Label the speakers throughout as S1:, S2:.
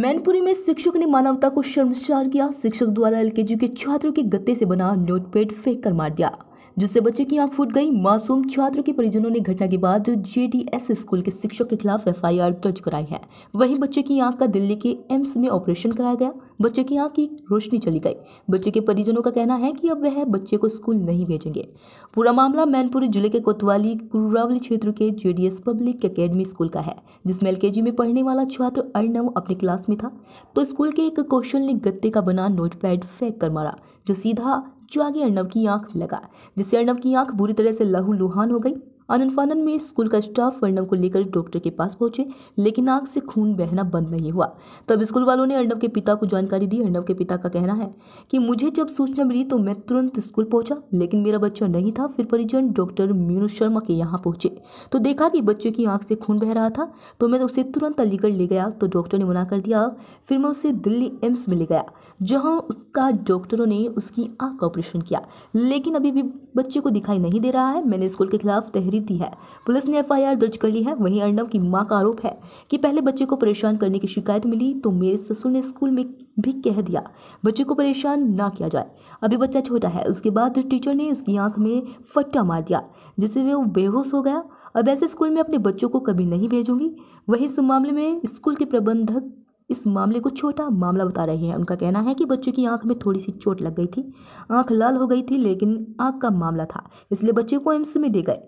S1: मैनपुरी में शिक्षक ने मानवता को शर्मसार किया। शिक्षक द्वारा एलकेजी के छात्रों के गत्ते से बना नोटपैड फेंक कर मार दिया, जिससे बच्चे की आंख फूट गई। मासूम छात्र के परिजनों ने घटना के बाद जेडीएस स्कूल के शिक्षक के खिलाफ एफआईआर दर्ज कराई है। वहीं बच्चे की आंख का दिल्ली के एम्स में ऑपरेशन कराया गया। बच्चे की आंख की रोशनी चली गई। बच्चे के परिजनों का कहना है कि अब वह बच्चे को स्कूल नहीं भेजेंगे। पूरा मामला मैनपुरी जिले के कोतवाली कुरावली क्षेत्र के जेडीएस पब्लिक एकेडमी स्कूल का है, जिसमें एलकेजी में पढ़ने वाला छात्र अर्नव अपनी क्लास में था तो स्कूल के एक कौशल ने गत्ते का बना नोटपैड फेंक कर मारा, जो सीधा जाके अर्नव की आंख में लगा, जिससे अर्नव की आंख बुरी तरह से लहूलुहान हो गई। आनंद फानन में स्कूल का स्टाफ अर्नव को लेकर डॉक्टर के पास पहुंचे, लेकिन आंख से खून बहना बंद नहीं हुआ। तब स्कूल वालों ने अर्नव के पिता को जानकारी दी। अर्नव के पिता का कहना है कि मुझे जब सूचना मिली तो मैं तुरंत स्कूल पहुंचा, लेकिन मेरा बच्चा नहीं था। फिर परिजन डॉक्टर मीनू शर्मा के यहाँ पहुंचे तो देखा कि बच्चे की आंख से खून बह रहा था, तो मैं उसे तुरंत अलीगढ़ ले गया तो डॉक्टर ने मना कर दिया। फिर मैं उसे दिल्ली एम्स में ले गया, जहाँ उसका डॉक्टरों ने उसकी आंख का ऑपरेशन किया, लेकिन अभी भी बच्चे को दिखाई नहीं दे रहा है। मैंने स्कूल के खिलाफ तहरीर दी है। पुलिस ने एफआईआर दर्ज कर ली है। वहीं अर्नव की मां का आरोप है कि पहले बच्चे को परेशान करने की शिकायत मिली तो मेरे ससुर ने स्कूल में भी कह दिया बच्चे को परेशान ना किया जाए, अभी बच्चा छोटा है। उसके बाद टीचर ने उसकी आंख में फट्टा मार दिया, जिससे वो बेहोश हो गया। अब ऐसे स्कूल में अपने बच्चों को कभी नहीं भेजूंगी। वहीं इस मामले में स्कूल के प्रबंधक इस मामले को छोटा मामला बता रहे हैं। उनका कहना है कि बच्चे की आंख में थोड़ी सी चोट लग गई थी, आंख लाल हो गई थी, लेकिन आंख का मामला था, इसलिए बच्चे को एम्स में ले गए।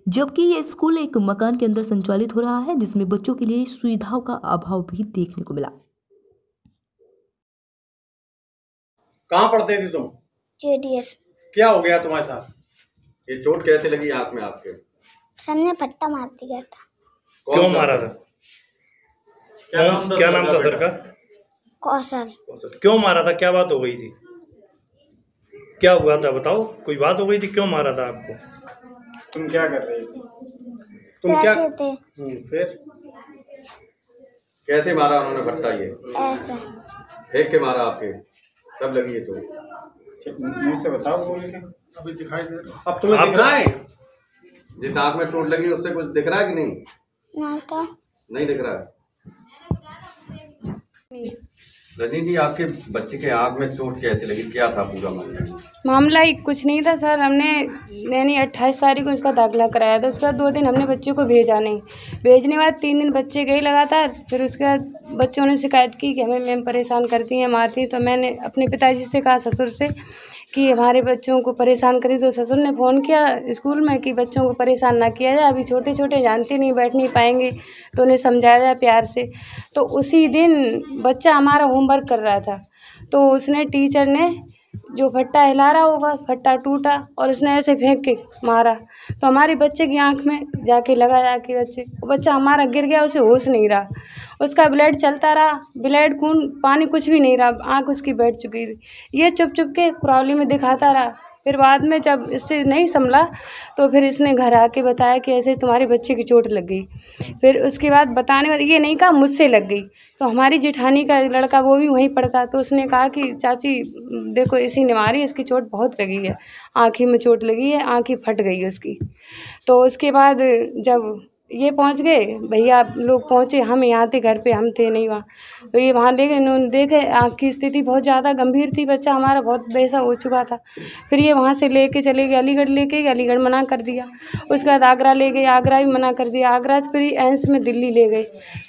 S1: जबकि ये स्कूल एक मकान के अंदर संचालित हो रहा है, जिसमें बच्चों के लिए सुविधाओं का अभाव भी देखने को मिला।
S2: कहाँ पढ़ते थे तुम?
S3: जेडीएस।
S2: क्या हो गया तुम्हारे साथ?
S4: ये चोट कैसे लगी आंख में आपके?
S3: सर ने फट्टा मार दिया था।
S5: क्यों मारा था? क्या नाम था सर का?
S3: कौशल।
S5: क्यों मारा था? क्या बात हो गई थी? क्या हुआ था बताओ। कोई बात हो गई थी? क्यों मारा था आपको?
S2: तुम क्या कर रहे थे? तुम क्या
S3: थे?
S2: फिर
S4: कैसे मारा उन्होंने फट्टा? ये
S3: ऐसे
S4: फेंक के मारा आपके? कब लगी ये चोट?
S2: मुझसे बताओ। बोल के अभी दिखाई दे रहा। अब तुम्हें दिख रहा है?
S4: जिस आंख में चोट लगी उससे कुछ दिख रहा है कि नहीं?
S3: ना तो
S4: नहीं दिख रहा है। रजनी जी, आपके बच्चे के आंख में चोट कैसे लगी? क्या था पूरा मामला?
S6: मामला ही कुछ नहीं था सर। हमने यानी 28 तारीख को उसका दाखिला कराया था। उसके बाद 2 दिन हमने बच्चे को भेजा नहीं। भेजने के बाद 3 दिन बच्चे गए लगातार। फिर उसके बाद बच्चों ने शिकायत की कि हमें मैम परेशान करती हैं, मारती हैं। तो मैंने अपने पिताजी से कहा, ससुर से, कि हमारे बच्चों को परेशान करी। तो ससुर ने फ़ोन किया स्कूल में कि बच्चों को परेशान ना किया जाए, अभी छोटे छोटे जानते नहीं, बैठ नहीं पाएंगे, तो उन्हें समझाया जाए प्यार से। तो उसी दिन बच्चा हमारा होमवर्क कर रहा था, तो उसने टीचर ने जो फट्टा हिला रहा होगा, फट्टा टूटा और उसने ऐसे फेंक के मारा। तो हमारे बच्चे की आंख में जाके लगा, जाके बच्चा हमारा गिर गया, उसे होश नहीं रहा। उसका ब्लड चलता रहा, ब्लड खून पानी कुछ भी नहीं रहा, आंख उसकी बैठ चुकी थी। ये चुप चुप के कुरावली में दिखाता रहा। फिर बाद में जब इससे नहीं संभला तो फिर इसने घर आके बताया कि ऐसे तुम्हारे बच्चे की चोट लग गई। फिर उसके बाद बताने में ये नहीं कहा मुझसे लग गई। तो हमारी जेठानी का लड़का वो भी वहीं पढ़ता, तो उसने कहा कि चाची देखो इसी ने मारी, इसकी चोट बहुत लगी है, आँखी में चोट लगी है, आँखें फट गई उसकी। तो उसके बाद जब ये पहुंच गए, भैया लोग पहुंचे, हम यहाँ थे घर पे, हम थे नहीं वहाँ। तो ये वहाँ ले गए, इन्होंने देखे आँख की स्थिति बहुत ज़्यादा गंभीर थी, बच्चा हमारा बहुत वैसा हो चुका था। फिर ये वहाँ से लेके चले गए अलीगढ़, लेके गए अलीगढ़, मना कर दिया। उसके बाद आगरा ले गए, आगरा भी मना कर दिया। आगरा से फिर एम्स में दिल्ली ले गए।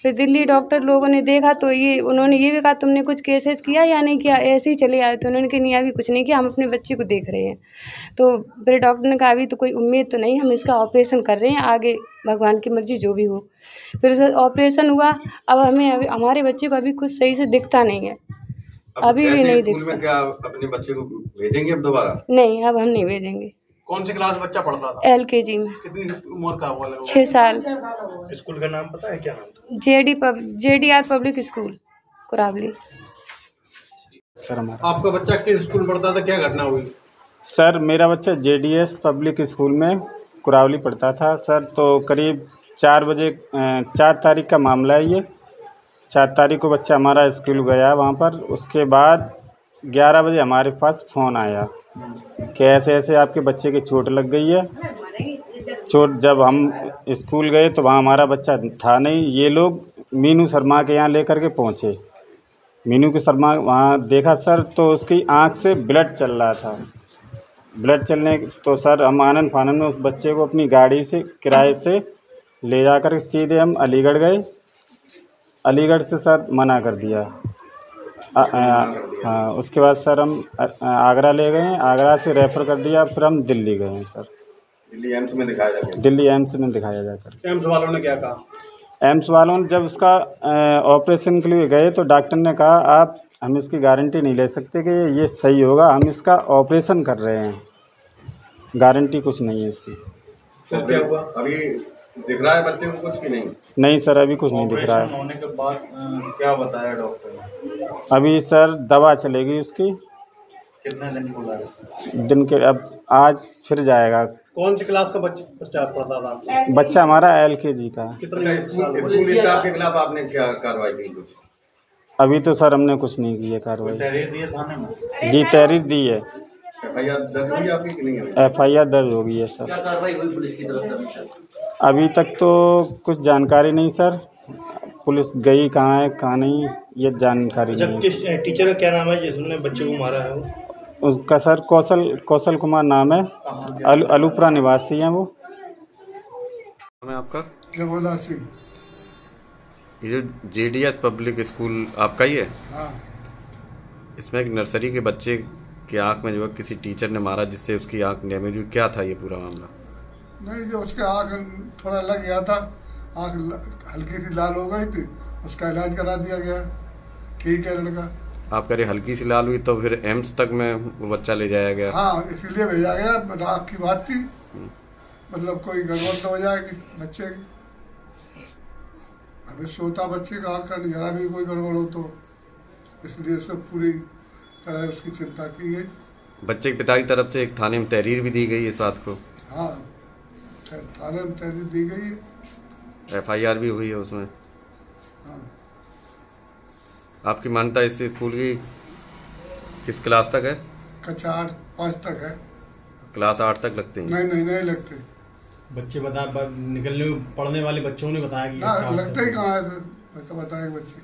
S6: फिर दिल्ली डॉक्टर लोगों ने देखा तो उन्होंने ये भी कहा तुमने कुछ केसेस किया या नहीं किया, ऐसे ही चले आए। तो उन्होंने कहा नहीं अभी कुछ नहीं किया, हम अपने बच्चे को देख रहे हैं। तो फिर डॉक्टर ने कहा अभी तो कोई उम्मीद तो नहीं, हम इसका ऑपरेशन कर रहे हैं, आगे भगवान की मर्जी जो भी हो। फिर उसका ऑपरेशन हुआ। अब हमारे बच्चे को अभी कुछ सही से दिखता नहीं है, अभी भी नहीं दिखता।
S4: स्कूल में क्या अपने बच्चे को भेजेंगे अब दोबारा? नहीं,
S6: अब हम नहीं भेजेंगे।
S2: कौन सी क्लास बच्चा पढ़ता था?
S6: एलकेजी में।
S2: कितनी उम्र का हुआ?
S6: 6 साल।
S5: स्कूल का नाम पता है? क्या नाम था?
S6: JDR public school Kurawali.
S7: Sir
S2: आपका बच्चा किस स्कूल पढ़ता था? क्या घटना हुई?
S7: सर मेरा बच्चा जेडीएस पब्लिक स्कूल में कुरावली पढ़ता था सर। तो करीब 4 बजे 4 तारीख का मामला है ये। 4 तारीख को बच्चा हमारा स्कूल गया वहाँ पर। उसके बाद 11 बजे हमारे पास फ़ोन आया कि ऐसे ऐसे आपके बच्चे की चोट लग गई है। चोट जब हम स्कूल गए तो वहाँ हमारा बच्चा था नहीं। ये लोग मीनू शर्मा के यहाँ लेकर के पहुँचे। मीनू के शर्मा वहाँ देखा सर तो उसकी आँख से ब्लड चल रहा था। ब्लड चलने तो सर हम आनन फानन में उस बच्चे को अपनी गाड़ी से किराए से ले जाकर सीधे हम अलीगढ़ गए। अलीगढ़ से सर मना कर दिया। हाँ, उसके बाद सर हम आगरा ले गए। आगरा से रेफ़र कर दिया, फिर हम दिल्ली गए हैं सर।
S4: दिल्ली एम्स में दिखाया जाकर?
S7: दिल्ली एम्स में दिखाया जाकर।
S2: एम्स वालों ने क्या कहा?
S7: एम्स वालों ने जब उसका ऑपरेशन के लिए गए तो डॉक्टर ने कहा आप हम इसकी गारंटी नहीं ले सकते कि ये सही होगा, हम इसका ऑपरेशन कर रहे हैं, गारंटी कुछ नहीं है इसकी।
S2: फिर क्या हुआ?
S4: अभी दिख रहा है बच्चे को कुछ की नहीं?
S7: नहीं सर, अभी कुछ नहीं दिख रहा है।
S2: होने के बाद क्या बताया डॉक्टर ने?
S7: अभी सर दवा चलेगी उसकी।
S2: कितने दिन बोला है?
S7: दिन के अब आज फिर जाएगा।
S2: कौन सी क्लास का बच्चा पढ़ता था?
S7: बच्चा हमारा LKG का।
S2: कितने साल का?
S4: स्कूल स्टाफ के खिलाफ आपने क्या कार्रवाई की कुछ?
S7: अभी तो सर हमने कुछ नहीं की है कार्रवाई।
S2: तहरीर दिए थाने में?
S7: जी तहरीर दी है।
S4: FIR दर्ज हुई आपकी कि नहीं हुई?
S7: FIR दर्ज हो गई है सर।
S4: क्या कार्रवाई हुई पुलिस की तरफ से?
S7: अभी तक तो कुछ जानकारी नहीं सर, पुलिस गई कहाँ है कहाँ नहीं ये जानकारी नहीं है।
S5: किस टीचर का क्या नाम है जिसने बच्चे को मारा है? वो
S7: उसका सर कौशल कुमार नाम है, अलूपुरा निवासी हैं वो।
S4: मैं आपका
S8: जगोदार सिंह।
S4: ये जो JDS पब्लिक स्कूल आपका ही है?
S8: हाँ।
S4: इसमें एक नर्सरी के बच्चे की आंख में जो है किसी टीचर ने मारा जिससे उसकी आंख डैमेज हुई, क्या था ये पूरा मामला?
S8: नहीं, जो उसके आँख थोड़ा लग गया था, आँख हल्की सी लाल हो गई थी, उसका इलाज करा दिया गया, ठीक है लड़का।
S4: आप कह रहे हल्की सी लाल हुई तो फिर एम्स तक में वो बच्चा ले जाया गया?
S8: हाँ, इसलिए भेजा गया, रात की बात थी, मतलब कोई गड़बड़ तो हो जाएगी बच्चे की। अभी सोता बच्चे का आँख का जरा भी कोई गड़बड़ हो तो इसलिए सब पूरी तरह उसकी चिंता की गई।
S4: बच्चे के पिता की तरफ से एक थाने में तहरीर भी दी गई इस बात को?
S8: हाँ, थाने में तहरीर दी गई है।
S4: FIR भी हुई है उसमें?
S8: हाँ।
S4: आपकी मान्यता इस स्कूल की किस क्लास तक है?
S8: कक्षा 8 5 तक है।
S4: क्लास 8 तक लगते हैं?
S8: नहीं लगते।
S2: बच्चे निकलने पढ़ने वाले बच्चों ने बताया कि
S8: ना लगते ही कहाँ है, बताए बच्चे।